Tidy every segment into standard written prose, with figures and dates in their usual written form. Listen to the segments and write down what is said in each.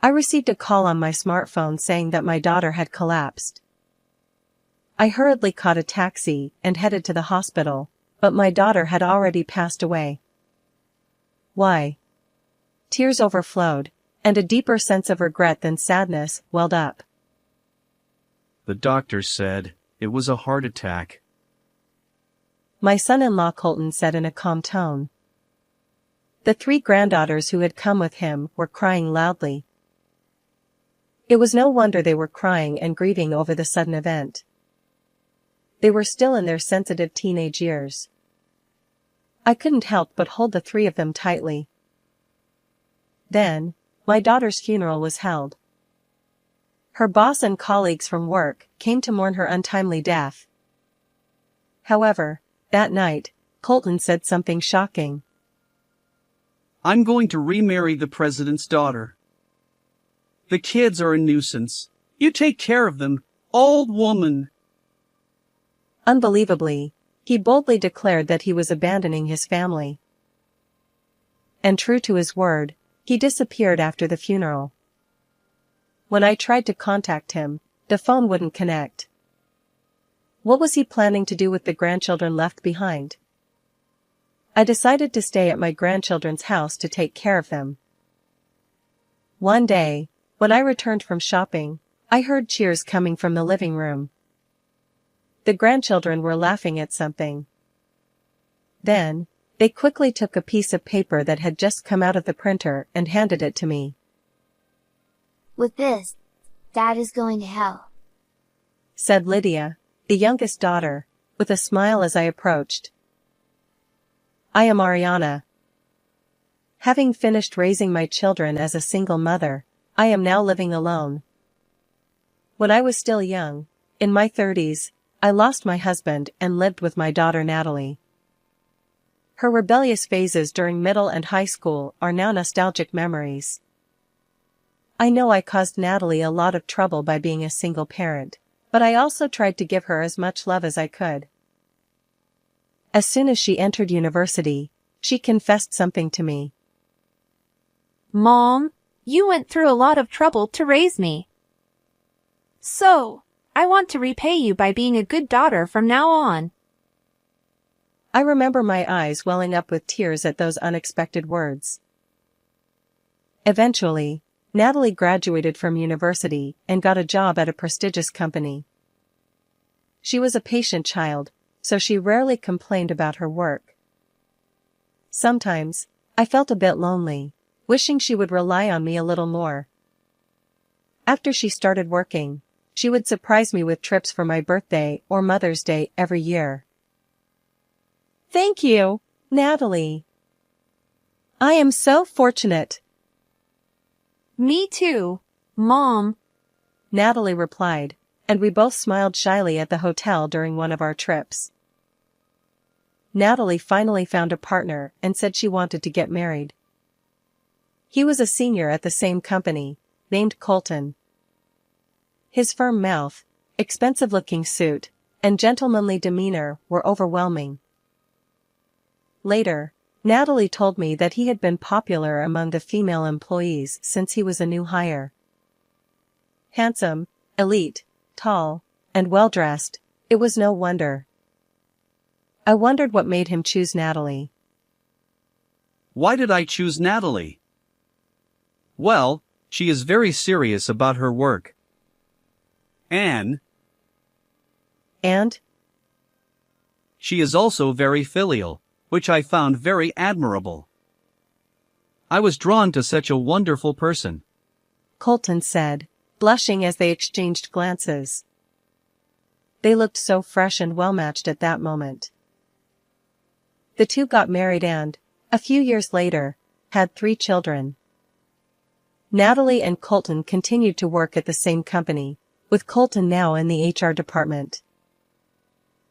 I received a call on my smartphone saying that my daughter had collapsed. I hurriedly caught a taxi and headed to the hospital, but my daughter had already passed away. Why? Tears overflowed, and a deeper sense of regret than sadness welled up. The doctor said it was a heart attack. My son-in-law Colton said in a calm tone. The 3 granddaughters who had come with him were crying loudly. It was no wonder they were crying and grieving over the sudden event. They were still in their sensitive teenage years. I couldn't help but hold the 3 of them tightly. Then, my daughter's funeral was held. Her boss and colleagues from work came to mourn her untimely death. However, that night, Colton said something shocking. I'm going to remarry the president's daughter. The kids are a nuisance. You take care of them, old woman. Unbelievably, he boldly declared that he was abandoning his family. And true to his word, he disappeared after the funeral. When I tried to contact him, the phone wouldn't connect. What was he planning to do with the grandchildren left behind? I decided to stay at my grandchildren's house to take care of them. One day, when I returned from shopping, I heard cheers coming from the living room. The grandchildren were laughing at something. Then, they quickly took a piece of paper that had just come out of the printer and handed it to me. With this, Dad is going to hell, said Lydia, the youngest daughter, with a smile as I approached. I am Ariana. Having finished raising my children as a single mother, I am now living alone. When I was still young, in my 30s, I lost my husband and lived with my daughter Natalie. Her rebellious phases during middle and high school are now nostalgic memories. I know I caused Natalie a lot of trouble by being a single parent, but I also tried to give her as much love as I could. As soon as she entered university, she confessed something to me. Mom, you went through a lot of trouble to raise me. So, I want to repay you by being a good daughter from now on. I remember my eyes welling up with tears at those unexpected words. Eventually, Natalie graduated from university and got a job at a prestigious company. She was a patient child, so she rarely complained about her work. Sometimes, I felt a bit lonely, wishing she would rely on me a little more. After she started working, she would surprise me with trips for my birthday or Mother's Day every year. Thank you, Natalie. I am so fortunate. Me too, Mom, Natalie replied, and we both smiled shyly at the hotel during one of our trips. Natalie finally found a partner and said she wanted to get married. He was a senior at the same company, named Colton. His firm mouth, expensive-looking suit, and gentlemanly demeanor were overwhelming. Later, Natalie told me that he had been popular among the female employees since he was a new hire. Handsome, elite, tall, and well-dressed, it was no wonder. I wondered what made him choose Natalie. Why did I choose Natalie? Well, she is very serious about her work. And she is also very filial, which I found very admirable. I was drawn to such a wonderful person, Colton said, blushing as they exchanged glances. They looked so fresh and well-matched at that moment. The two got married and, a few years later, had 3 children. Natalie and Colton continued to work at the same company, with Colton now in the HR department.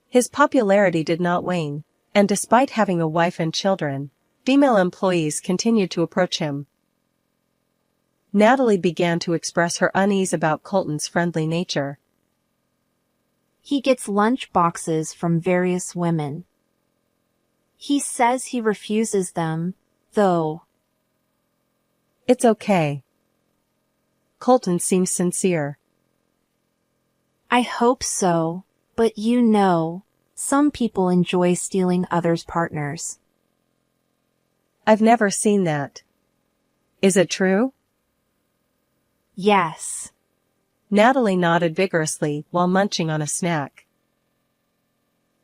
His popularity did not wane, and despite having a wife and children, female employees continued to approach him. Natalie began to express her unease about Colton's friendly nature. He gets lunch boxes from various women. He says he refuses them, though. It's okay. Colton seemed sincere. I hope so, but you know, some people enjoy stealing others' partners. I've never seen that. Is it true? Yes. Natalie nodded vigorously while munching on a snack.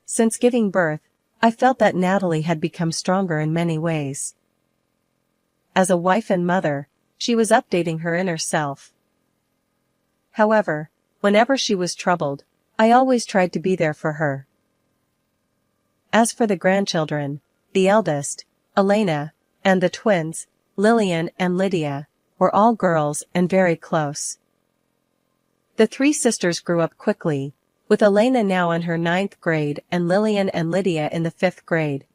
Since giving birth, I felt that Natalie had become stronger in many ways. As a wife and mother, she was updating her inner self. However, whenever she was troubled, I always tried to be there for her. As for the grandchildren, the eldest, Elena, and the twins, Lillian and Lydia, were all girls and very close. The three sisters grew up quickly, with Elena now in her 9th grade and Lillian and Lydia in the 5th grade.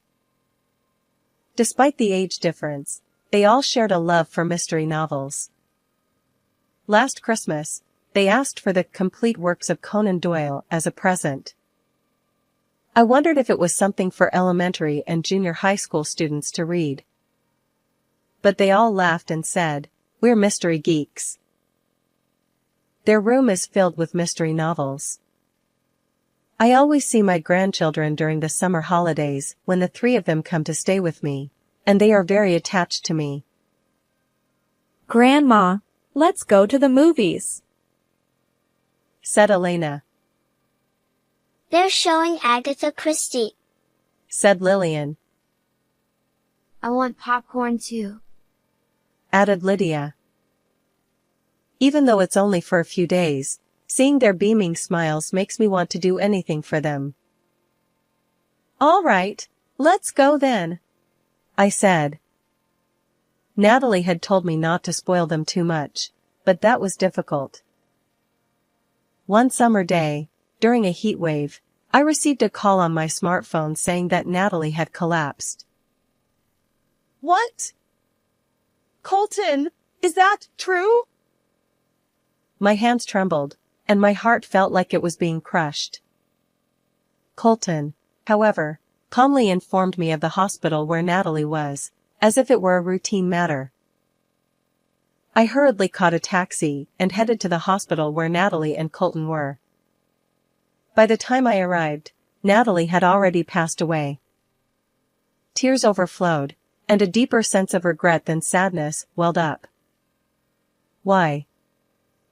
Despite the age difference, they all shared a love for mystery novels. Last Christmas, they asked for the complete works of Conan Doyle as a present. I wondered if it was something for elementary and junior high school students to read. But they all laughed and said, "We're mystery geeks." Their room is filled with mystery novels. I always see my grandchildren during the summer holidays when the three of them come to stay with me, and they are very attached to me. Grandma, let's go to the movies, said Elena. They're showing Agatha Christie, said Lillian. I want popcorn too, added Lydia. Even though it's only for a few days, seeing their beaming smiles makes me want to do anything for them. All right, let's go then, I said. Natalie had told me not to spoil them too much, but that was difficult. One summer day, during a heat wave, I received a call on my smartphone saying that Natalie had collapsed. What? Colton, is that true? My hands trembled, and my heart felt like it was being crushed. Colton, however, calmly informed me of the hospital where Natalie was, as if it were a routine matter. I hurriedly caught a taxi and headed to the hospital where Natalie and Colton were. By the time I arrived, Natalie had already passed away. Tears overflowed, and a deeper sense of regret than sadness welled up. Why?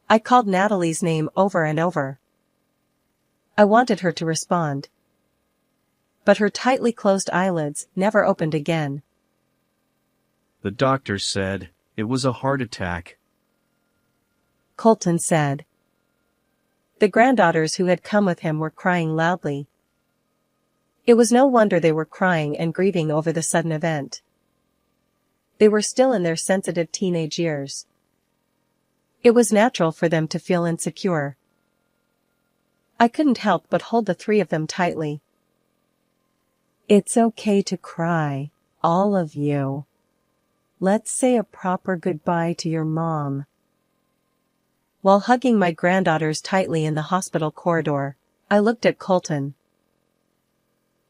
I called Natalie's name over and over. I wanted her to respond. But her tightly closed eyelids never opened again. The doctor said it was a heart attack, Colton said. The granddaughters who had come with him were crying loudly. It was no wonder they were crying and grieving over the sudden event. They were still in their sensitive teenage years. It was natural for them to feel insecure. I couldn't help but hold the three of them tightly. It's okay to cry, all of you. Let's say a proper goodbye to your mom. While hugging my granddaughters tightly in the hospital corridor, I looked at Colton.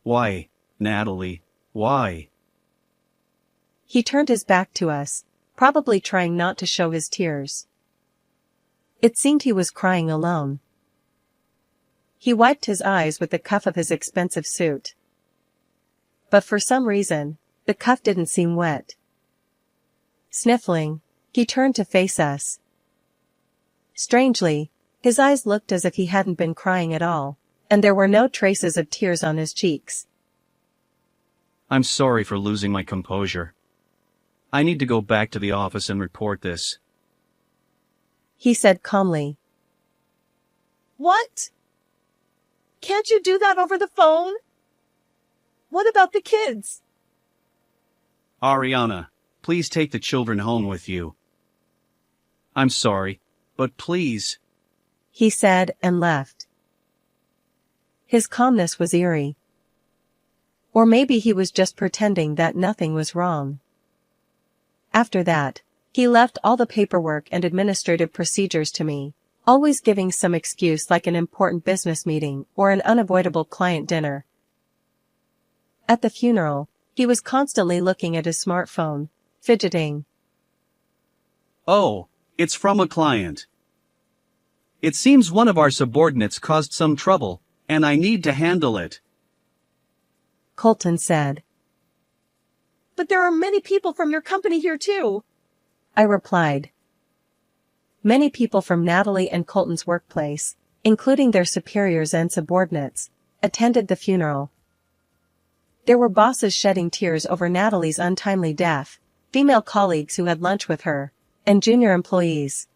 Why, Natalie, why? He turned his back to us, probably trying not to show his tears. It seemed he was crying alone. He wiped his eyes with the cuff of his expensive suit. But for some reason, the cuff didn't seem wet. Sniffling, he turned to face us. Strangely, his eyes looked as if he hadn't been crying at all, and there were no traces of tears on his cheeks. I'm sorry for losing my composure. I need to go back to the office and report this, he said calmly. What? Can't you do that over the phone? What about the kids? Ariana, please take the children home with you. I'm sorry, but please, he said and left. His calmness was eerie. Or maybe he was just pretending that nothing was wrong. After that, he left all the paperwork and administrative procedures to me, always giving some excuse like an important business meeting or an unavoidable client dinner. At the funeral, he was constantly looking at his smartphone, fidgeting. Oh, It's from a client. It seems one of our subordinates caused some trouble, and I need to handle it. Colton said. But there are many people from your company here too, I replied. Many people from Natalie and Colton's workplace, including their superiors and subordinates, attended the funeral. There were bosses shedding tears over Natalie's untimely death, female colleagues who had lunch with her, and junior employees.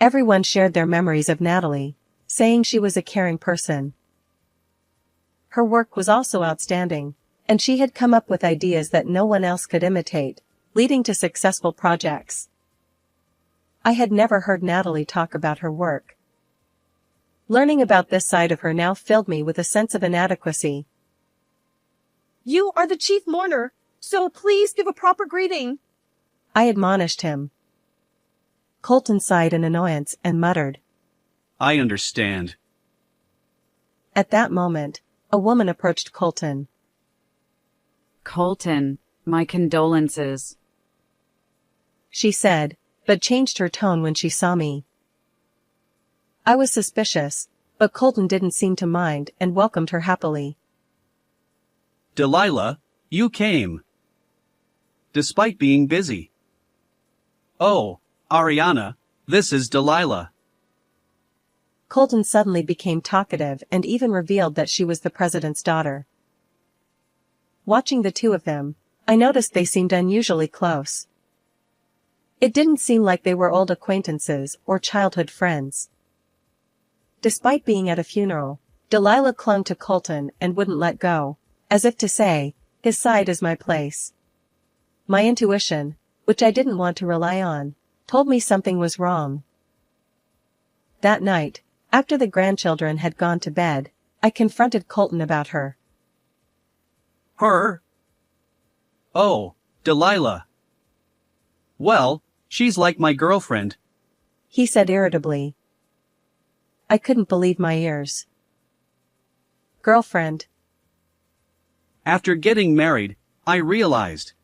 Everyone shared their memories of Natalie, saying she was a caring person. Her work was also outstanding, and she had come up with ideas that no one else could imitate, leading to successful projects. I had never heard Natalie talk about her work. Learning about this side of her now filled me with a sense of inadequacy. You are the chief mourner, so please give a proper greeting, I admonished him. Colton sighed in annoyance and muttered. I understand. At that moment, a woman approached Colton. Colton, my condolences. She said, but changed her tone when she saw me. I was suspicious, but Colton didn't seem to mind and welcomed her happily. Delilah, you came. Despite being busy. Oh, Ariana, this is Delilah. Colton suddenly became talkative and even revealed that she was the president's daughter. Watching the two of them, I noticed they seemed unusually close. It didn't seem like they were old acquaintances or childhood friends. Despite being at a funeral, Delilah clung to Colton and wouldn't let go, as if to say, his side is my place. My intuition, which I didn't want to rely on, told me something was wrong. That night, after the grandchildren had gone to bed, I confronted Colton about her. Her? Oh, Delilah. Well, she's like my girlfriend, he said irritably. I couldn't believe my ears. Girlfriend. After getting married, I realized.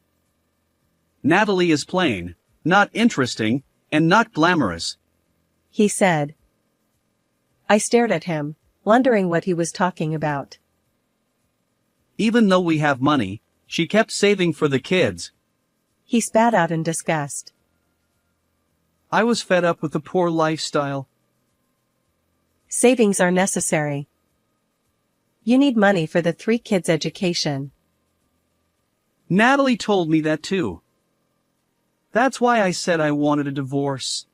Natalie is plain, not interesting, and not glamorous, he said. I stared at him, wondering what he was talking about. Even though we have money, she kept saving for the kids. He spat out in disgust. I was fed up with the poor lifestyle. Savings are necessary. You need money for the 3 kids' education. Natalie told me that too. That's why I said I wanted a divorce.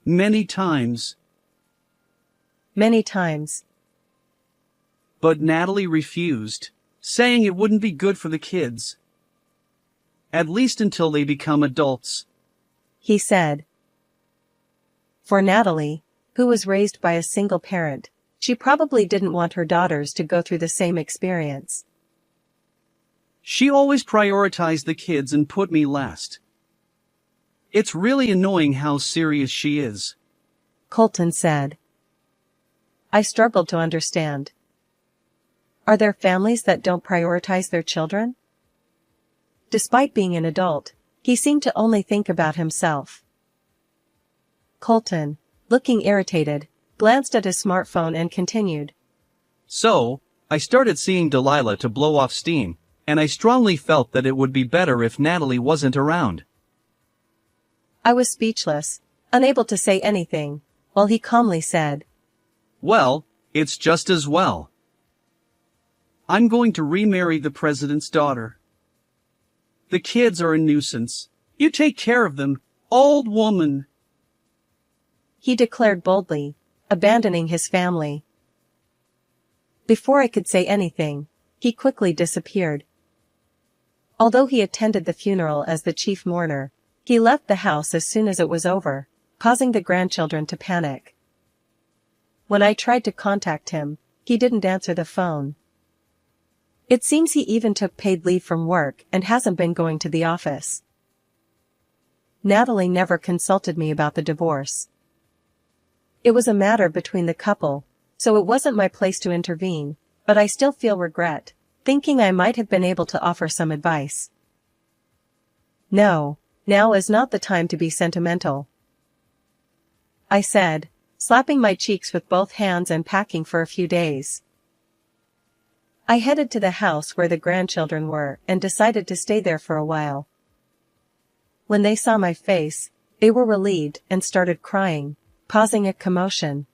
Many times. Many times. But Natalie refused, saying it wouldn't be good for the kids. At least until they become adults, he said. For Natalie, who was raised by a single parent, she probably didn't want her daughters to go through the same experience. She always prioritized the kids and put me last. It's really annoying how serious she is, Colton said. I struggled to understand. Are there families that don't prioritize their children? Despite being an adult, he seemed to only think about himself. Colton, looking irritated, glanced at his smartphone and continued. So, I started seeing Delilah to blow off steam, and I strongly felt that it would be better if Natalie wasn't around. I was speechless, unable to say anything, while he calmly said, Well, it's just as well. I'm going to remarry the president's daughter. The kids are a nuisance. You take care of them, old woman, he declared boldly, abandoning his family. Before I could say anything, he quickly disappeared. Although he attended the funeral as the chief mourner, he left the house as soon as it was over, causing the grandchildren to panic. When I tried to contact him, he didn't answer the phone. It seems he even took paid leave from work and hasn't been going to the office. Natalie never consulted me about the divorce. It was a matter between the couple, so it wasn't my place to intervene, but I still feel regret, thinking I might have been able to offer some advice. No, Now is not the time to be sentimental, I said, slapping my cheeks with both hands and packing for a few days. I headed to the house where the grandchildren were and decided to stay there for a while. When they saw my face, they were relieved and started crying, causing a commotion.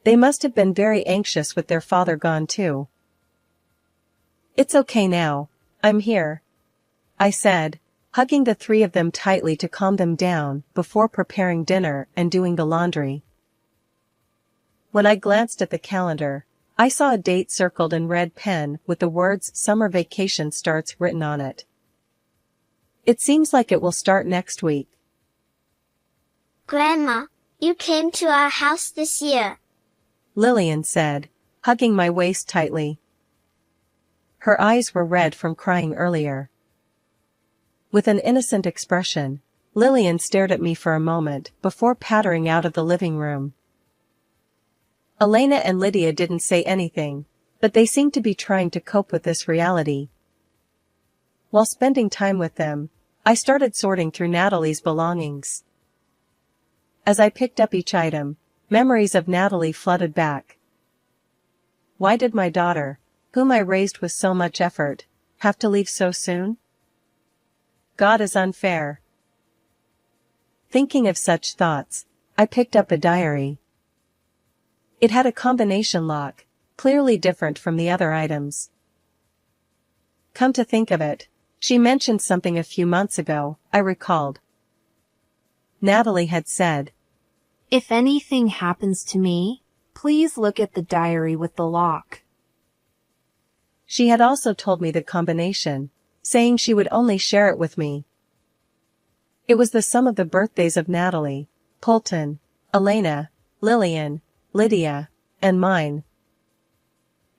They must have been very anxious with their father gone too. It's okay now, I'm here, I said, hugging the three of them tightly to calm them down before preparing dinner and doing the laundry. When I glanced at the calendar, I saw a date circled in red pen with the words "Summer Vacation Starts" written on it. It seems like it will start next week. Grandma, you came to our house this year, Lillian said, hugging my waist tightly. Her eyes were red from crying earlier. With an innocent expression, Lillian stared at me for a moment before pattering out of the living room. Elena and Lydia didn't say anything, but they seemed to be trying to cope with this reality. While spending time with them, I started sorting through Natalie's belongings. As I picked up each item, memories of Natalie flooded back. Why did my daughter, whom I raised with so much effort, have to leave so soon? God is unfair. Thinking of such thoughts, I picked up a diary. It had a combination lock, clearly different from the other items. Come to think of it, she mentioned something a few months ago, I recalled. Natalie had said, If anything happens to me, please look at the diary with the lock. She had also told me the combination, saying she would only share it with me. It was the sum of the birthdays of Natalie, Colton, Elena, Lillian, Lydia, and mine.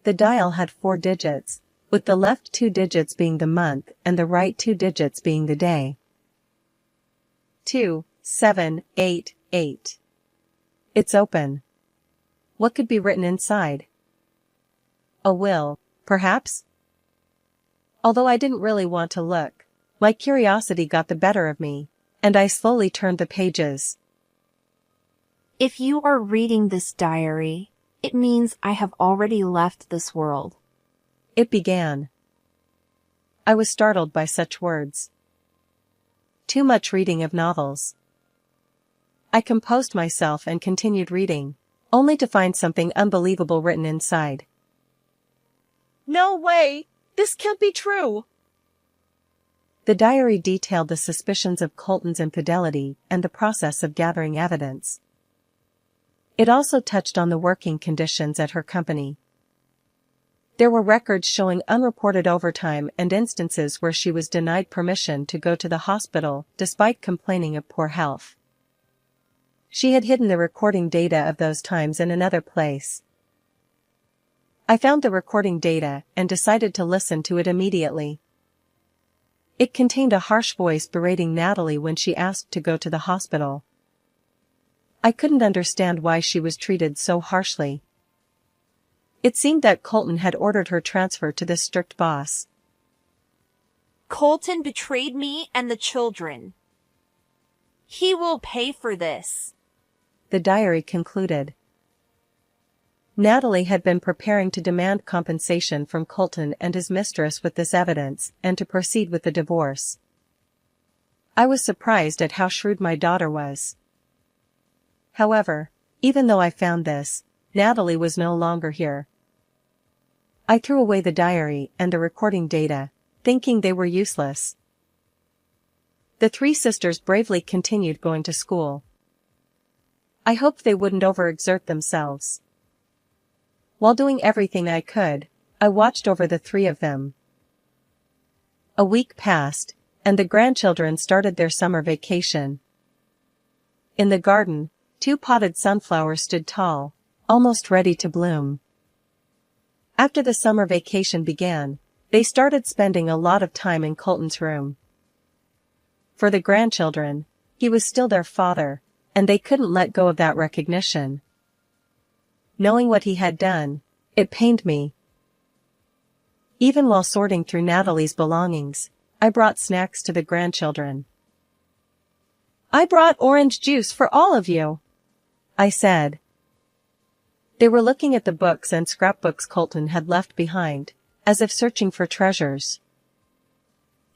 The dial had 4 digits, with the left 2 digits being the month and the right 2 digits being the day. 2788. It's open. What could be written inside? A will, perhaps? Although I didn't really want to look, my curiosity got the better of me, and I slowly turned the pages. If you are reading this diary, it means I have already left this world. It began. I was startled by such words. Too much reading of novels. I composed myself and continued reading, only to find something unbelievable written inside. No way! This can't be true! The diary detailed the suspicions of Colton's infidelity and the process of gathering evidence. It also touched on the working conditions at her company. There were records showing unreported overtime and instances where she was denied permission to go to the hospital despite complaining of poor health. She had hidden the recording data of those times in another place. I found the recording data and decided to listen to it immediately. It contained a harsh voice berating Natalie when she asked to go to the hospital. I couldn't understand why she was treated so harshly. It seemed that Colton had ordered her transferred to this strict boss. Colton betrayed me and the children. He will pay for this, the diary concluded. Natalie had been preparing to demand compensation from Colton and his mistress with this evidence and to proceed with the divorce. I was surprised at how shrewd my daughter was. However, even though I found this, Natalie was no longer here. I threw away the diary and the recording data, thinking they were useless. The 3 sisters bravely continued going to school. I hoped they wouldn't overexert themselves. While doing everything I could, I watched over the 3 of them. A week passed, and the grandchildren started their summer vacation. In the garden, 2 potted sunflowers stood tall, almost ready to bloom. After the summer vacation began, they started spending a lot of time in Colton's room. For the grandchildren, he was still their father, and they couldn't let go of that recognition. Knowing what he had done, it pained me. Even while sorting through Natalie's belongings, I brought snacks to the grandchildren, I brought orange juice for all of you, I said. They were looking at the books and scrapbooks Colton had left behind, as if searching for treasures.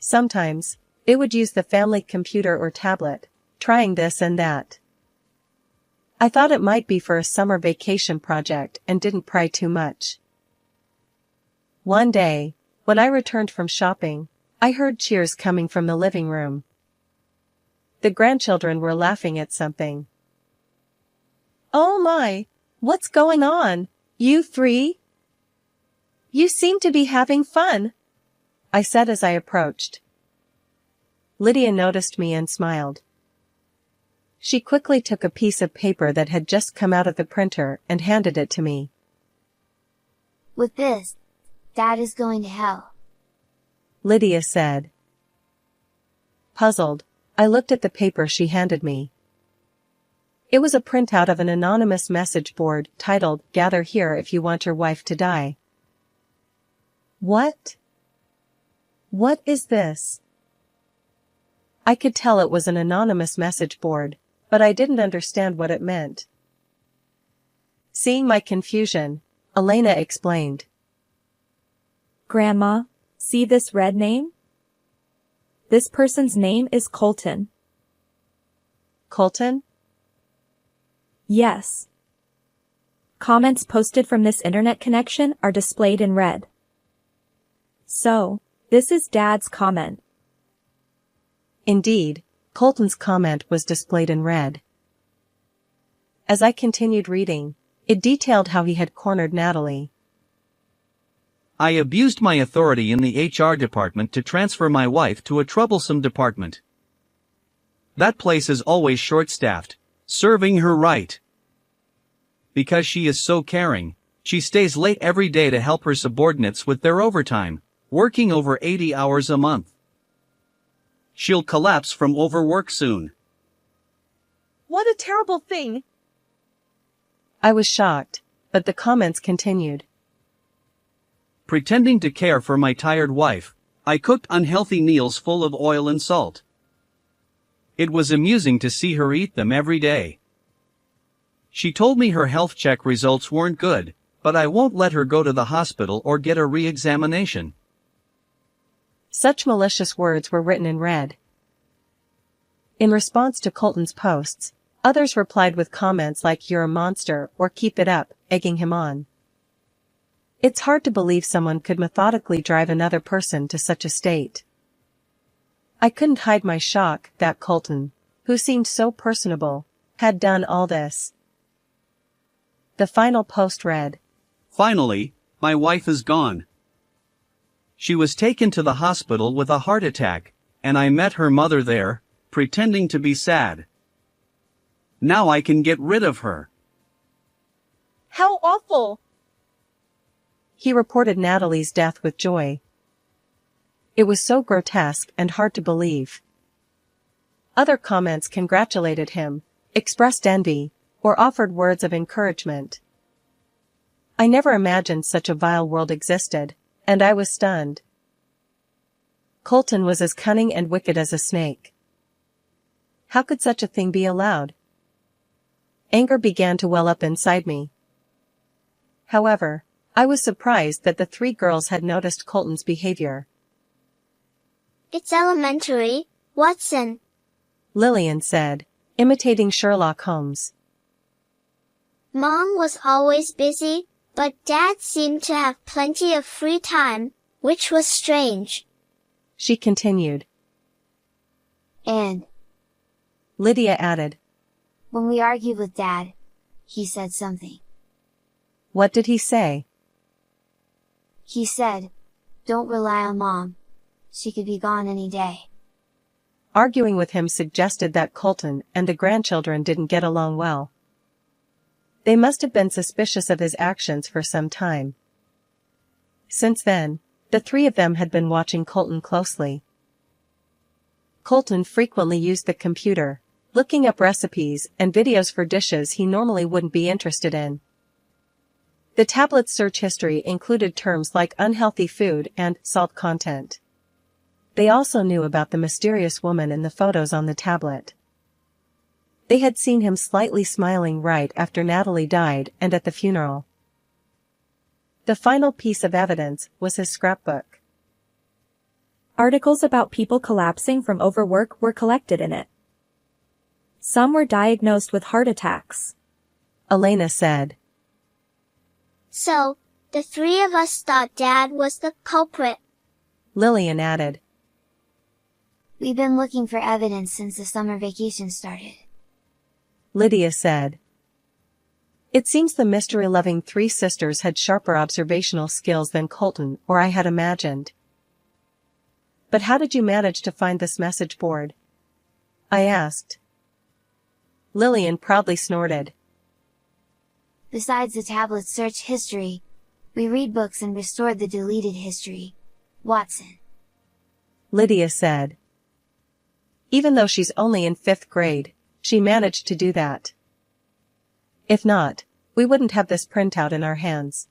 Sometimes, they would use the family computer or tablet, trying this and that. I thought it might be for a summer vacation project and didn't pry too much. One day, when I returned from shopping, I heard cheers coming from the living room. The grandchildren were laughing at something. Oh my, what's going on, you three? You seem to be having fun, I said as I approached. Lydia noticed me and smiled. She quickly took a piece of paper that had just come out of the printer and handed it to me. With this, Dad is going to hell, Lydia said. Puzzled, I looked at the paper she handed me. It was a printout of an anonymous message board titled, "Gather here if you want your wife to die." What? What is this? I could tell it was an anonymous message board, but I didn't understand what it meant. Seeing my confusion, Elena explained. Grandma, see this red name? This person's name is Colton. Colton? Yes. Comments posted from this internet connection are displayed in red. So, this is Dad's comment. Indeed, Colton's comment was displayed in red. As I continued reading, it detailed how he had cornered Natalie. I abused my authority in the HR department to transfer my wife to a troublesome department. That place is always short-staffed, serving her right. Because she is so caring, she stays late every day to help her subordinates with their overtime, working over 80 hours a month. She'll collapse from overwork soon. what a terrible thing. I was shocked, but the comments continued. Pretending to care for my tired wife, I cooked unhealthy meals full of oil and salt. It was amusing to see her eat them every day. She told me her health check results weren't good, but I won't let her go to the hospital or get a re-examination. Such malicious words were written in red. In response to Colton's posts, others replied with comments like "You're a monster" or "Keep it up," egging him on. It's hard to believe someone could methodically drive another person to such a state. I couldn't hide my shock that Colton, who seemed so personable, had done all this. The final post read, Finally, my wife is gone. She was taken to the hospital with a heart attack, and I met her mother there, pretending to be sad. Now I can get rid of her. How awful. He reported Natalie's death with joy. It was so grotesque and hard to believe. Other comments congratulated him, expressed envy, or offered words of encouragement. I never imagined such a vile world existed, and I was stunned. Colton was as cunning and wicked as a snake. How could such a thing be allowed? Anger began to well up inside me. However, I was surprised that the three girls had noticed Colton's behavior. It's elementary, Watson, Lillian said, imitating Sherlock Holmes. Mom was always busy, but Dad seemed to have plenty of free time, which was strange. She continued. And Lydia added. when we argued with Dad, he said something. What did he say? He said, "Don't rely on Mom. She could be gone any day." Arguing with him suggested that Colton and the grandchildren didn't get along well. They must have been suspicious of his actions for some time. Since then, the three of them had been watching Colton closely. Colton frequently used the computer, looking up recipes and videos for dishes he normally wouldn't be interested in. The tablet's search history included terms like unhealthy food and salt content. They also knew about the mysterious woman in the photos on the tablet. They had seen him slightly smiling right after Natalie died and at the funeral. The final piece of evidence was his scrapbook. Articles about people collapsing from overwork were collected in it. Some were diagnosed with heart attacks. Elena said. So, the three of us thought Dad was the culprit. Lillian added. We've been looking for evidence since the summer vacation started. Lydia said. It seems the mystery-loving three sisters had sharper observational skills than Colton or I had imagined. But how did you manage to find this message board? I asked. Lillian proudly snorted. Besides the tablet's search history, we read books and restored the deleted history. Watson. Lydia said. Even though she's only in 5th grade, she managed to do that. If not, we wouldn't have this printout in our hands.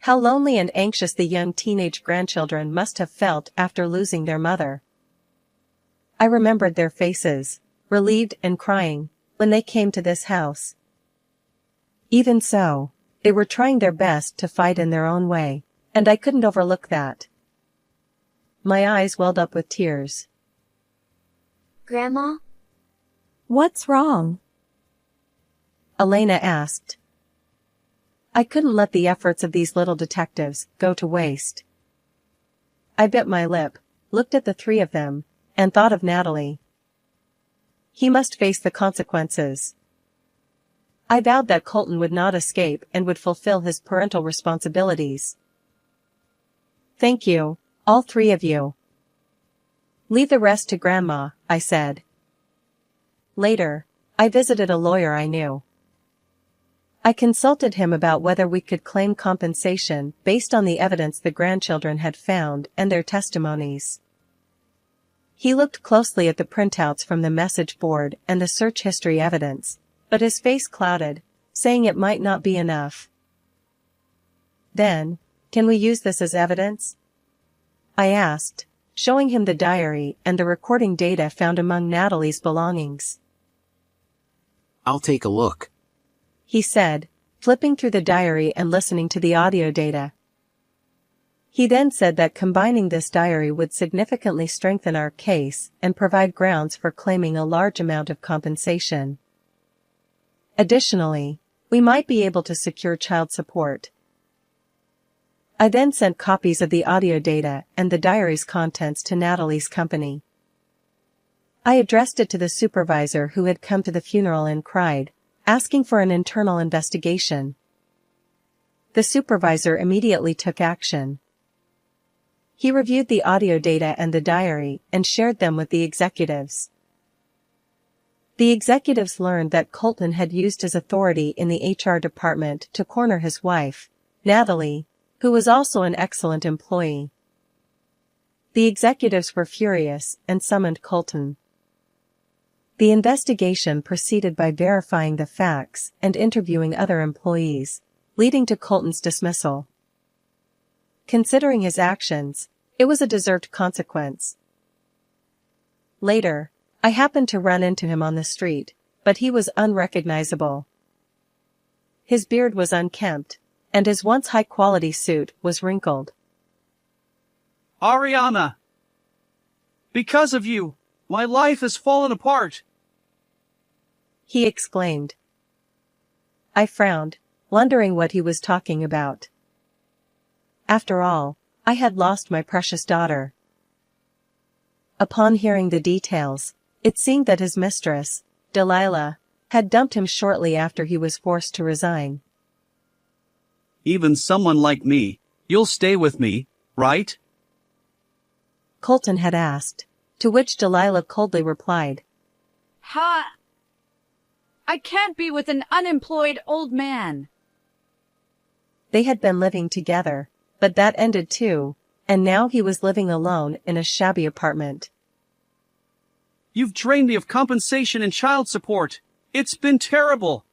How lonely and anxious the young teenage grandchildren must have felt after losing their mother. I remembered their faces, relieved and crying, when they came to this house. Even so, they were trying their best to fight in their own way, and I couldn't overlook that. My eyes welled up with tears. Grandma? What's wrong? Elena asked. I couldn't let the efforts of these little detectives go to waste. I bit my lip, looked at the three of them, and thought of Natalie. He must face the consequences. I vowed that Colton would not escape and would fulfill his parental responsibilities. Thank you, all three of you. Leave the rest to Grandma, I said. Later, I visited a lawyer I knew. I consulted him about whether we could claim compensation based on the evidence the grandchildren had found and their testimonies. He looked closely at the printouts from the message board and the search history evidence, but his face clouded, saying it might not be enough. Then, can we use this as evidence? I asked, showing him the diary and the recording data found among Natalie's belongings. I'll take a look, he said, flipping through the diary and listening to the audio data. He then said that combining this diary would significantly strengthen our case and provide grounds for claiming a large amount of compensation. Additionally, we might be able to secure child support. I then sent copies of the audio data and the diary's contents to Natalie's company. I addressed it to the supervisor who had come to the funeral and cried, asking for an internal investigation. The supervisor immediately took action. He reviewed the audio data and the diary and shared them with the executives. The executives learned that Colton had used his authority in the HR department to corner his wife, Natalie, who was also an excellent employee. The executives were furious and summoned Colton. The investigation proceeded by verifying the facts and interviewing other employees, leading to Colton's dismissal. Considering his actions, it was a deserved consequence. Later, I happened to run into him on the street, but he was unrecognizable. His beard was unkempt, and his once high-quality suit was wrinkled. Ariana! Because of you, my life has fallen apart! He exclaimed. I frowned, wondering what he was talking about. After all, I had lost my precious daughter. Upon hearing the details, it seemed that his mistress, Delilah, had dumped him shortly after he was forced to resign. Even someone like me, you'll stay with me, right? Colton had asked, to which Delilah coldly replied. Ha! I can't be with an unemployed old man. They had been living together, but that ended too, and now he was living alone in a shabby apartment. You've drained me of compensation and child support. It's been terrible.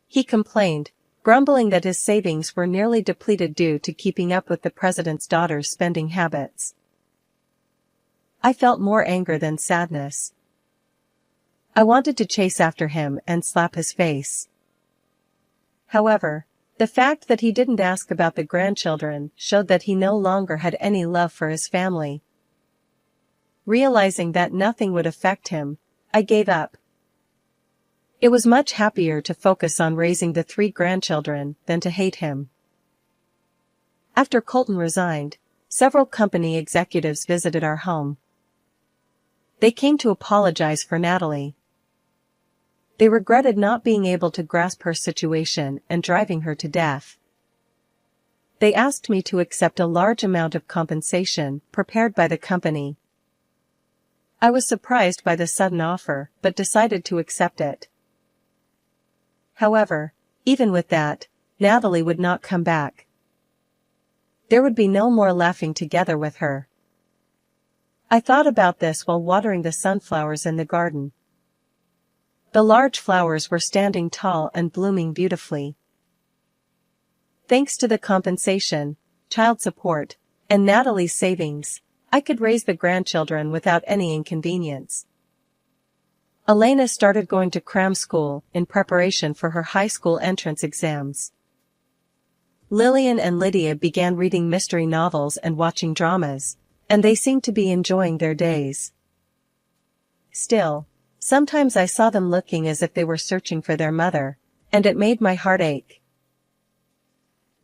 He complained, grumbling that his savings were nearly depleted due to keeping up with the president's daughter's spending habits. I felt more anger than sadness. I wanted to chase after him and slap his face. However, the fact that he didn't ask about the grandchildren showed that he no longer had any love for his family. Realizing that nothing would affect him, I gave up. It was much happier to focus on raising the 3 grandchildren than to hate him. After Colton resigned, several company executives visited our home. They came to apologize for Natalie. They regretted not being able to grasp her situation and driving her to death. They asked me to accept a large amount of compensation prepared by the company. I was surprised by the sudden offer, but decided to accept it. However, even with that, Natalie would not come back. There would be no more laughing together with her. I thought about this while watering the sunflowers in the garden. The large flowers were standing tall and blooming beautifully. Thanks to the compensation, child support, and Natalie's savings, I could raise the grandchildren without any inconvenience. Elena started going to cram school in preparation for her high school entrance exams. Lillian and Lydia began reading mystery novels and watching dramas, and they seemed to be enjoying their days. Still, sometimes I saw them looking as if they were searching for their mother, and it made my heart ache.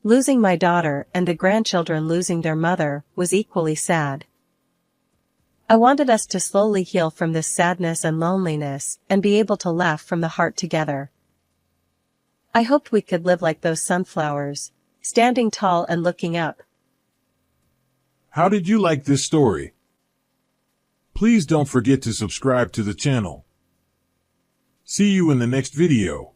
Losing my daughter and the grandchildren losing their mother was equally sad. I wanted us to slowly heal from this sadness and loneliness and be able to laugh from the heart together. I hoped we could live like those sunflowers, standing tall and looking up. How did you like this story? Please don't forget to subscribe to the channel. See you in the next video.